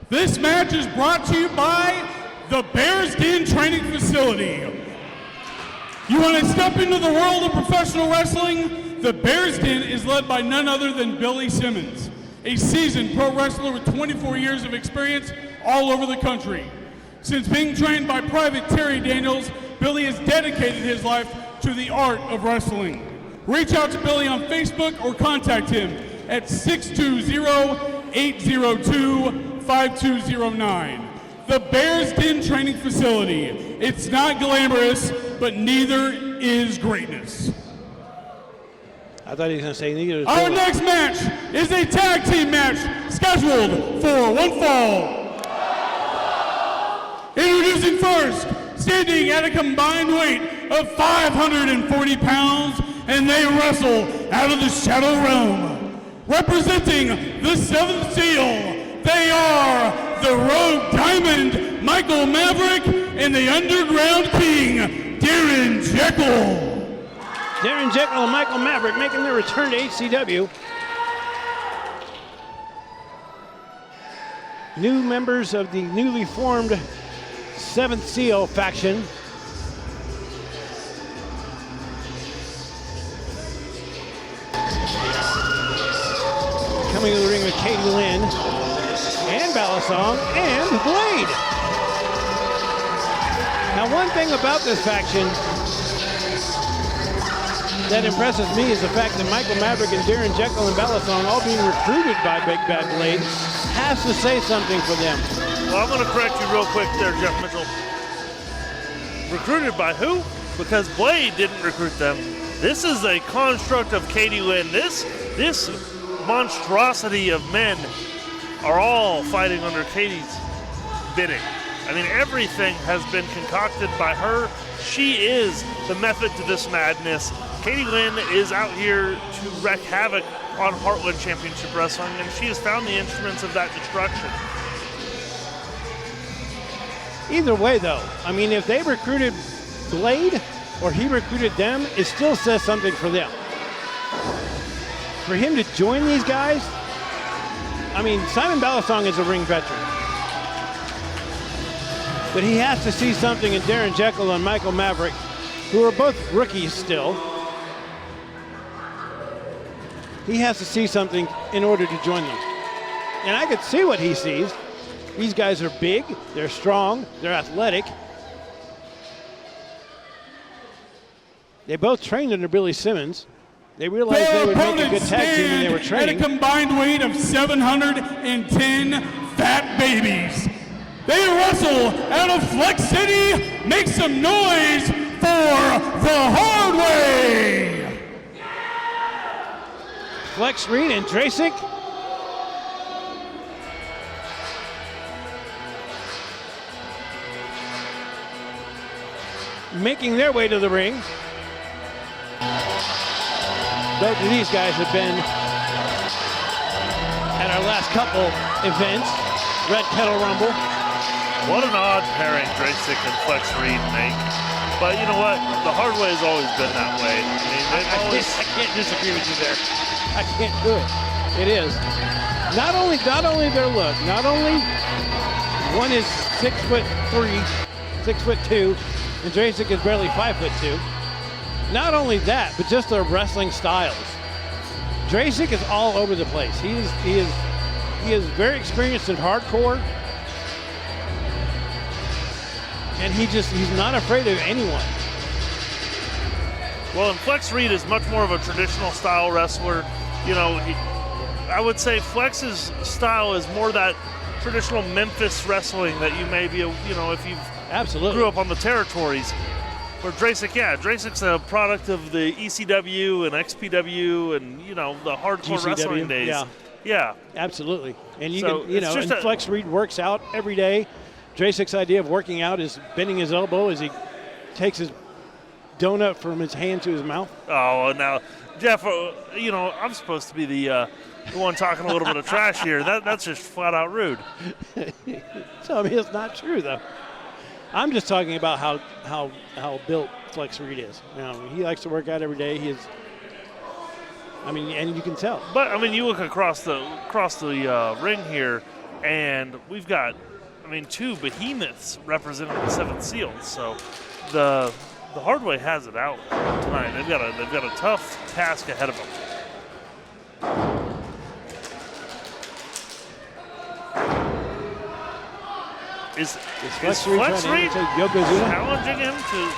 This match is brought to you by the Bears Den Training Facility. You want to step into the world of professional wrestling? The Bears Den is led by none other than Billy Simmons, a seasoned pro wrestler with 24 years of experience all over the country. Since being trained by Private Terry Daniels, Billy has dedicated his life to the art of wrestling. Reach out to Billy on Facebook or contact him at 620-802-5209. The Bears Den Training Facility. It's not glamorous, but neither is greatness. I thought he was going to say neither is Our next match is a tag team match scheduled for one fall. Introducing first, standing at a combined weight of 540 pounds, and they wrestle out of the Shadow Realm. Representing the Seventh Seal, they are the Rogue Diamond, Micheal Maverick, and the Underground King, Darren Jekel. Darren Jekel and Micheal Maverick making their return to HCW. New members of the newly formed Seventh Seal faction. Coming to the ring with Katie Lynn and Balasong and Blade. Now, one thing about this faction that impresses me is the fact that Micheal Maverick and Darren Jekel and Balasong all being recruited by Big Bad Blade has to say something for them. Well, I'm going to correct you real quick there, Jeff Mitchell. Recruited by who? Because Blade didn't recruit them. This is a construct of Katie Lynn. This monstrosity of men are all fighting under Katie's bidding. I mean, everything has been concocted by her. She is the method to this madness. Katie Lynn is out here to wreak havoc on Heartland Championship Wrestling, and she has found the instruments of that destruction. Either way, though, I mean, if they recruited Blade or he recruited them, it still says something for them. For him to join these guys, I mean, Simon Balasong is a ring veteran. But he has to see something in Darren Jekel and Micheal Maverick, who are both rookies still. He has to see something in order to join them. And I could see what he sees. These guys are big, they're strong, they're athletic. They both trained under Billy Simmons. They realized they would make a good tag team when they were training. At a combined weight of 710 fat babies. They wrestle out of Flex City. Make some noise for the Hard Way. Flex Reed and Drasic. Making their way to the ring. Both of these guys have been at our last couple events. Red Kettle Rumble. What an odd pairing Drasic and Flex Reed make. But you know what? The Hard Way has always been that way. I mean, I can't disagree with you there. I can't do it. It is. Not only their look, not only one is 6'3", 6'2", and Drasic is barely 5'2". Not only that, but just their wrestling styles. Drasic is all over the place. He is very experienced in hardcore. And he's not afraid of anyone. Well, and Flex Reed is much more of a traditional style wrestler. You know, I would say Flex's style is more that traditional Memphis wrestling that you may be, you know, if you've absolutely grew up on the territories. Where Drasic's a product of the ECW and XPW and, you know, the hardcore GCW, wrestling days. Yeah, absolutely. And and Flex Reed works out every day. Drasic's idea of working out is bending his elbow as he takes his donut from his hand to his mouth. Oh, now, Jeff, you know, I'm supposed to be the one talking a little bit of trash here. That's just flat out rude. So, I mean, it's not true, though. I'm just talking about how built Flex Reed is. You know, he likes to work out every day. And you can tell. But I mean, you look across the ring here. And we've got, I mean, 2 behemoths representing the 7th seal. So the Hardway has it out tonight. They've got a tough task ahead of them. Is Flex Reed challenging him to?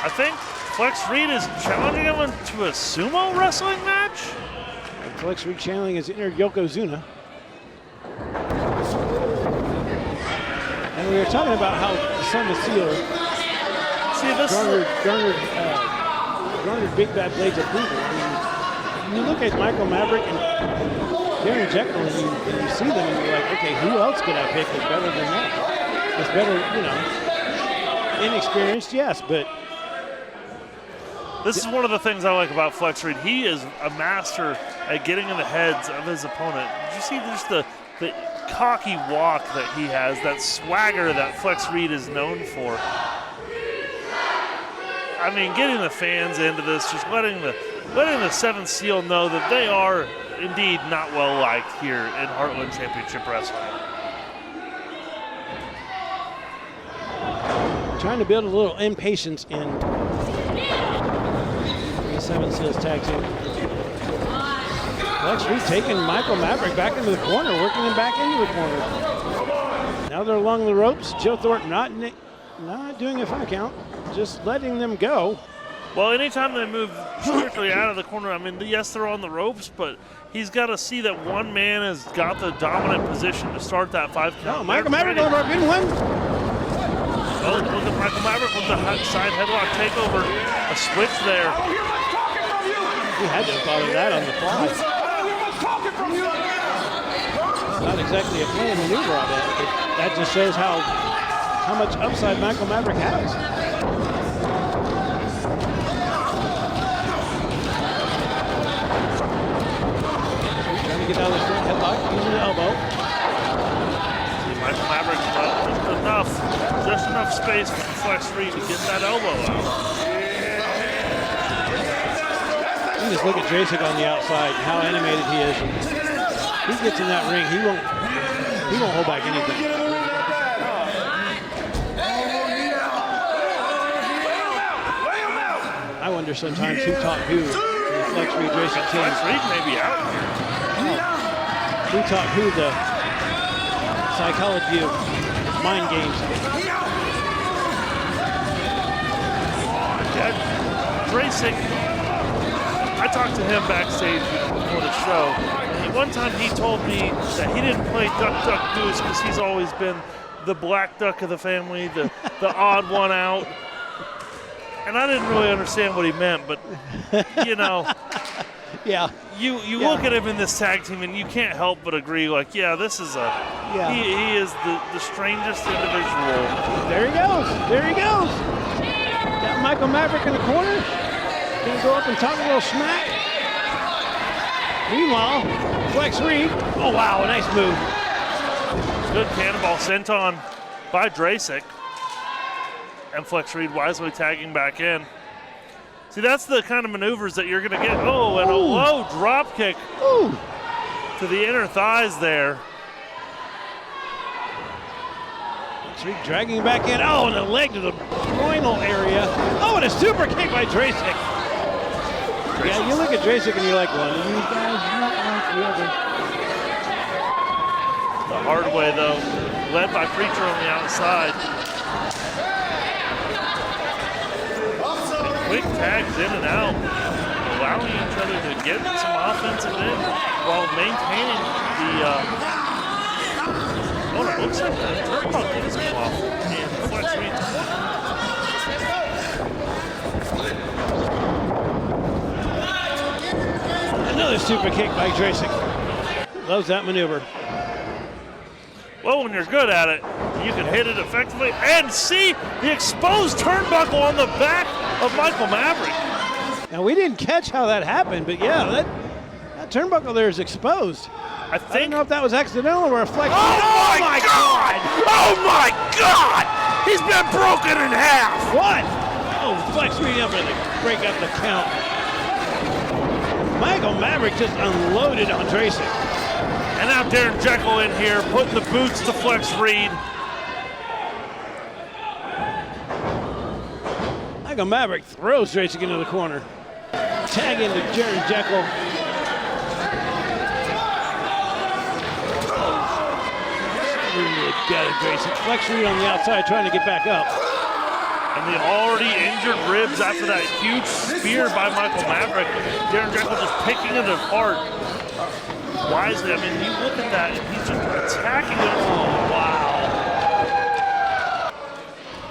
I think Flex Reed is challenging him to a sumo wrestling match. And Flex Reed channeling his inner Yokozuna. And we were talking about how the Son of Seal garnered Big Bad Blade's approval. I mean, you look at Micheal Maverick and Darren Jekel, and you see them, and you're like, okay, who else could I pick that's better than that? It's better, you know, inexperienced, yes, but. This is one of the things I like about Flex Reed. He is a master at getting in the heads of his opponent. Did you see just the cocky walk that he has, that swagger that Flex Reed is known for? I mean, getting the fans into this, just letting the 7th seal know that they are indeed not well liked here in Heartland Championship Wrestling. Trying to build a little impatience in the 7th Seals tag team. Flex Reed taking Micheal Maverick back into the corner, working him back into the corner. Now they're along the ropes. Joe Thornton not doing a 5 count, just letting them go. Well, anytime they move strictly out of the corner, I mean, yes, they're on the ropes, but he's got to see that one man has got the dominant position to start that 5 count. No, Micheal Maverick over a good one. Oh, look at Micheal Maverick with the side headlock takeover. A switch there. He had to have thought of that on the fly. Not exactly a planned maneuver, I bet, but that just shows how much upside Micheal Maverick has. Trying to get out of the front headlock, using the elbow. See, Micheal Maverick just enough space for Flex Reed to get that elbow out. You just look at Drasek on the outside, how animated he is. He gets in that ring, he won't hold back anything. I wonder sometimes who taught who in the Flex Reed Drasek team. Flex Reed may be out here. Who taught who the psychology of mind games. Drasek, I talked to him backstage before the show. One time he told me that he didn't play Duck, Duck, Goose because he's always been the black duck of the family, the odd one out. And I didn't really understand what he meant, but, you know. Yeah. You look at him in this tag team and you can't help but agree, like, yeah, this is he is the strangest individual. There he goes. There he goes. Got Micheal Maverick in the corner. Gonna go up and talk a little smack. Meanwhile, Flex Reed. Oh, wow, a nice move. Good cannonball sent on by Drasek. And Flex Reed wisely tagging back in. See, that's the kind of maneuvers that you're going to get. Oh, and a low drop kick to the inner thighs there. Flex Reed dragging him back in. Oh, and a leg to the groinal area. Oh, and a super kick by Drasek. Yeah, you look at Drasek and you're like, well, you guys not like the other. The hard way, though, led by Preacher on the outside. And quick tags in and out, allowing each other to get some offensive in while maintaining the. Oh, it looks like the turnbuckle is off. And Flex Reed. Another super kick by Drasek. Loves that maneuver. Well, when you're good at it, you can hit it effectively and see the exposed turnbuckle on the back of Micheal Maverick. Now, we didn't catch how that happened, but yeah, that turnbuckle there is exposed. I don't know if that was accidental or a flex. Oh my God! Oh my God! He's been broken in half! What? Oh, Flex Reed up to break up the count. Micheal Maverick just unloaded on Drasek. And now Darren Jekel in here, putting the boots to Flex Reed. Micheal Maverick throws Dracek into the corner. Tag into Darren Jekel. Got it, Dracek. Flex Reed on the outside trying to get back up. And the already injured ribs after that huge spear by Micheal Maverick. Darren Jekel just picking it apart wisely. I mean, you look at that, and he's just attacking it. Oh, wow.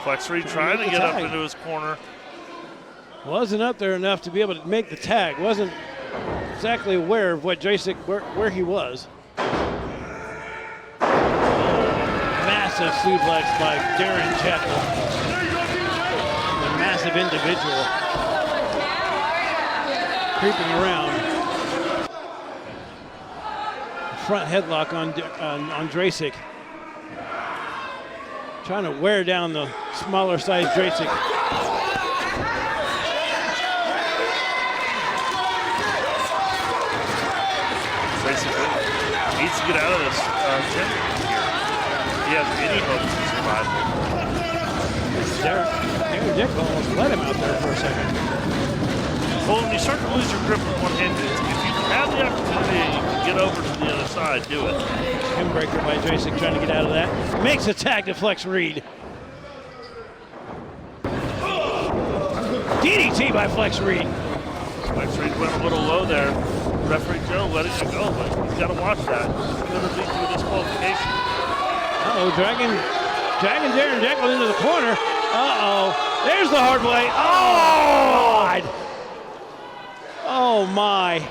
Flex Reed trying to get up into his corner. Wasn't up there enough to be able to make the tag. Wasn't exactly aware of what Dracek, where he was. Massive suplex by Darren Jekel. A massive individual. Creeping around. Front headlock on Dracek. Trying to wear down the smaller sized Dracek. Dracek needs to get out of this gym here. He has any hopes to survive. Darren Jekel almost let him out there for a second. Well, when you start to lose your grip with one hand, if you have the opportunity, you can get over to the other side, do it. Pinbreaker by Dracek trying to get out of that. Makes a tag to Flex Reed. DDT by Flex Reed. Flex Reed went a little low there. Referee Joe letting it go, but he's got to watch that. It's going to lead to a disqualification. Uh-oh, dragging Darren Jekel into the corner. Uh-oh, there's the hard way. Oh, God. Oh, my.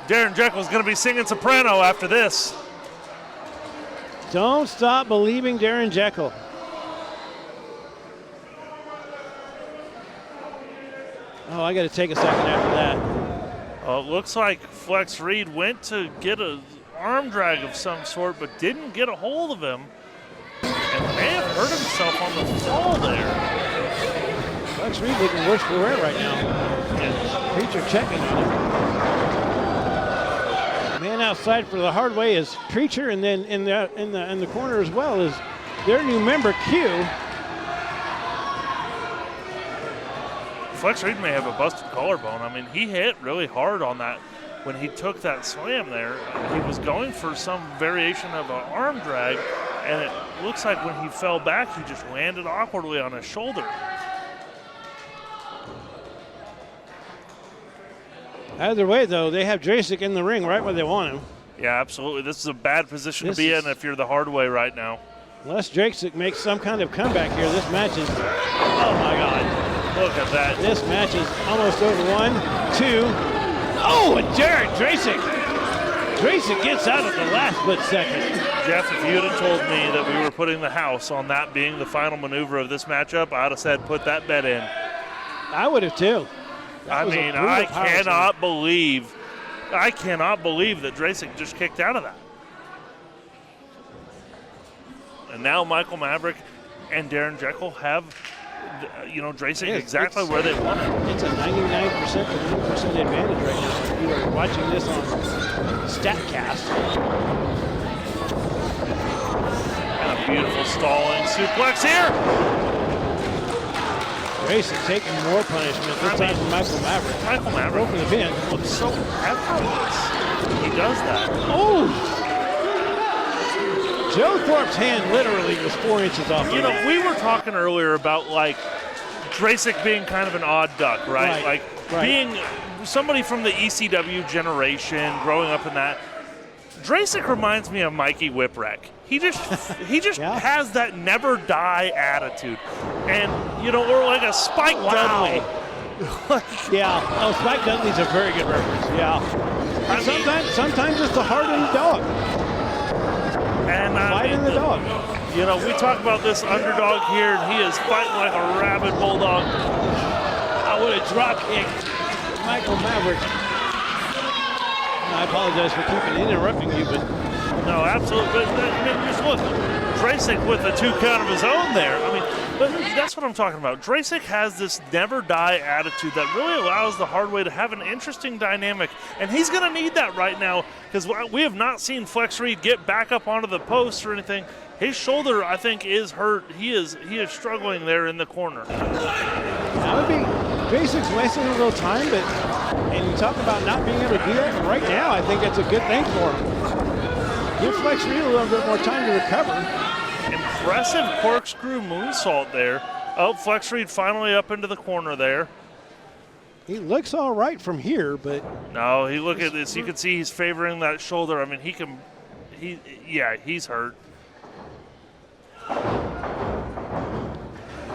Darren Jekel's going to be singing soprano after this. Don't stop believing Darren Jekel. Oh, I got to take a second after that. It looks like Flex Reed went to get an arm drag of some sort, but didn't get a hold of him. And may have hurt himself on the fall there. Flex Reed looking worse for wear right now. Yeah. Preacher checking on him. Man outside for the hard way is Preacher, and then in the corner as well is their new member Q. Flex Reed may have a busted collarbone. I mean, he hit really hard on that when he took that slam there. He was going for some variation of an arm drag, and it looks like when he fell back, he just landed awkwardly on his shoulder. Either way, though, they have Dracek in the ring right where they want him. Yeah, absolutely. This is a bad position to be in if you're the hard way right now. Unless Dracek makes some kind of comeback here, this match is, oh my God. Look at that. This match is almost over. 1, 2. Oh, and Dracek gets out at the last split second. Jeff, if you had told me that we were putting the house on that being the final maneuver of this matchup, I'd have said put that bet in. I would have too. I mean, I cannot believe that Dracek just kicked out of that. And now Micheal Maverick and Darren Jekel have, Dracek exactly where they want him. It's a 99% to 1% advantage right now. If you are watching this on StatCast. And a beautiful stalling suplex here. Dracek taking more punishment, this time from Micheal Maverick. Micheal Maverick for the pin. Looks so effortless. He does that. Oh! Joe Thorpe's hand literally was 4 inches off. You know, we were talking earlier about like Dracek being kind of an odd duck, right? Being somebody from the ECW generation, growing up in that. Dracek reminds me of Mikey Whipwreck. He just has that never die attitude, and or like a Spike Dudley. Yeah. Spike Dudley's a very good reference. Yeah. Sometimes it's the hardened dog. And fighting the dog. We talk about this underdog here, and he is fighting like a rabid bulldog. I would have drop kicked Micheal Maverick. I apologize for keeping interrupting you, but no, absolutely. But just look, Dracek with a 2 count of his own there. I mean, but that's what I'm talking about. Dracek has this never die attitude that really allows the Hardway to have an interesting dynamic, and he's going to need that right now because we have not seen Flex Reed get back up onto the post or anything. His shoulder, I think, is hurt. He is struggling there in the corner. That would be Dracek's wasting a little time, and you talk about not being able to do that. But right now, I think it's a good thing for him. Give Flex Reed a little bit more time to recover. Impressive corkscrew moonsault there. Oh, Flex Reed finally up into the corner there. He looks all right from here, but no, he look at this. You can see he's favoring that shoulder. I mean, he's hurt.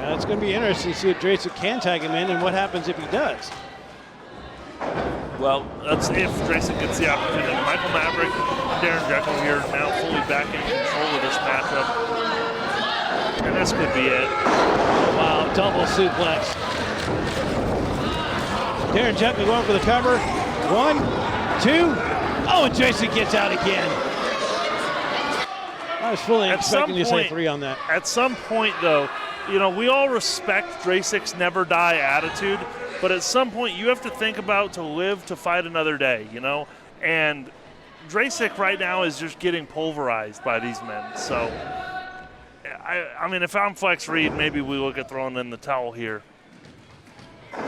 It's going to be interesting to see if Dracek can tag him in and what happens if he does. Well, that's if Dracek gets the opportunity. Micheal Maverick and Darren Jekel here now fully back in control of this matchup. And this could be it. Wow, double suplex. Darren Jekel going for the cover. 1, 2. Oh, and Dracek gets out again. I was fully expecting you to say 3 on that. At some point, though, you know, we all respect Dracek's never die attitude, but at some point you have to think about to live to fight another day, you know? And Dracek right now is just getting pulverized by these men. So, I mean, if I'm Flex Reed, maybe we look at throwing in the towel here. I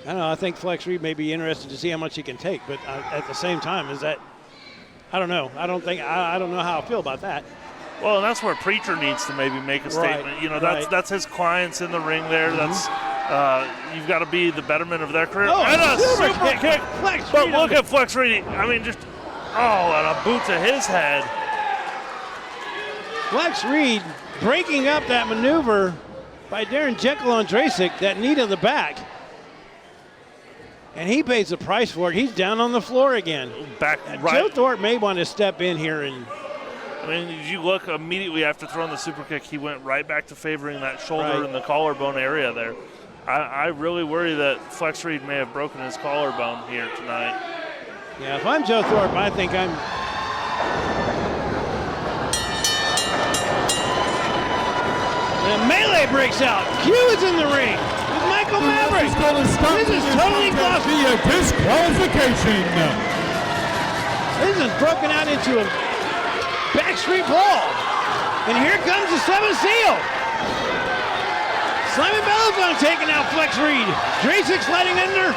don't know. I think Flex Reed may be interested to see how much he can take, but at the same time, I don't know. I don't know how I feel about that. Well, and that's where Preacher needs to maybe make a statement. Right, you know, that's his clients in the ring there. That's you've got to be the betterment of their career. Oh, and a super kick. But Reed look at Flex Reed. I mean, and a boot to his head. Flex Reed breaking up that maneuver by Darren Jekel on Dracek, that knee to the back. And he pays the price for it. He's down on the floor again. Joe Thorpe may want to step in here and. I mean, as you look immediately after throwing the super kick, he went right back to favoring that shoulder and the collarbone area there. I really worry that Flex Reed may have broken his collarbone here tonight. Yeah, if I'm Joe Thorpe, I think I'm. The melee breaks out. Q is in the ring with Micheal Maverick. This is totally lost. Via disqualification. This is broken out into a backstreet brawl. And here comes the 7th seal. Simon Bell's taking out Flex Reed. Dracek sliding under.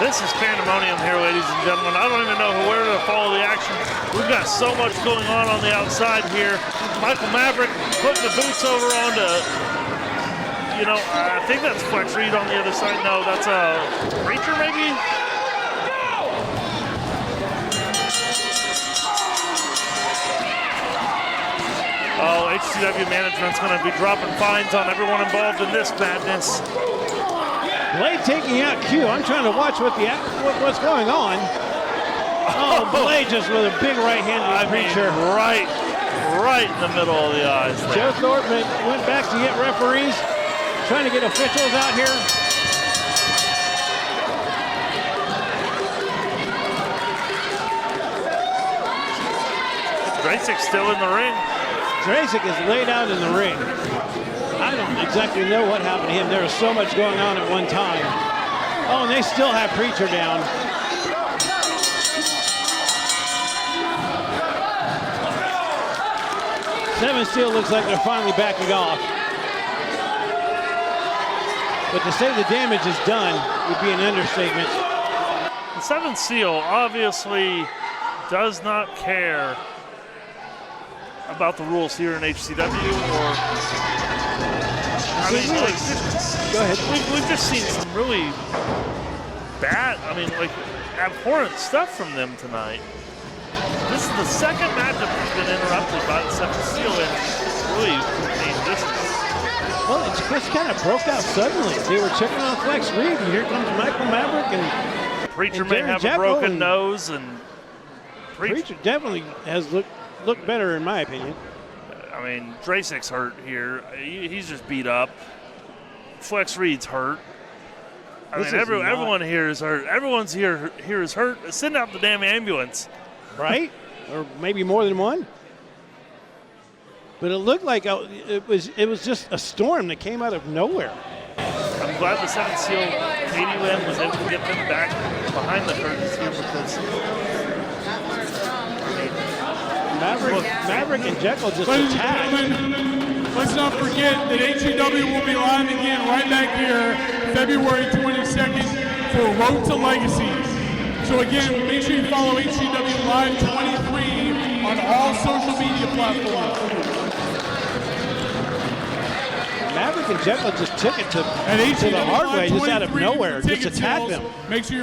This is pandemonium here, ladies and gentlemen. I don't even know where to follow the action. We've got so much going on the outside here. Micheal Maverick putting the boots over onto, you know, I think that's Flex Reed on the other side. No, that's a Preacher maybe? Oh, HCW management's going to be dropping fines on everyone involved in this madness. Blade taking out Q. I'm trying to watch what's going on. Oh, Blade just with a big right hand to Preacher. Right in the middle of the eyes there. Joe Thorpe went back to get referees, trying to get officials out here. Dracek's still in the ring. Dracek is laid out in the ring. I don't exactly know what happened to him. There was so much going on at one time. Oh, and they still have Preacher down. Seven Steel looks like they're finally backing off. But to say the damage is done would be an understatement. The 7th Seal obviously does not care about the rules here in HCW or Go ahead. We've just seen some really bad, abhorrent stuff from them tonight. This is the second matchup that's been interrupted by the 7th Seal, and really, well, it just kind of broke out suddenly. They were checking on Flex Reed, and here comes Micheal Maverick and Preacher and may have a broken nose, and Preacher definitely has looked better in my opinion. I mean, Dracek's hurt here. He's just beat up. Flex Reed's hurt. I This mean, is not- everyone here is hurt. Everyone's here is hurt. Send out the damn ambulance. Right? Or maybe more than one. But it looked like it was just a storm that came out of nowhere. I'm glad the 7th seal, Katie Lynn, was able to get them back behind the curtains here because Maverick and Jekel just Ladies and attacked. gentlemen, let's not forget that HCW will be live again right back here February 22nd for Road to Legacy. So again, make sure you follow HCW Live 23 on all social media platforms. Maverick and Jekel just took it to At the hard way, just out of 23 nowhere, for just ticket attacked sales. them. Make sure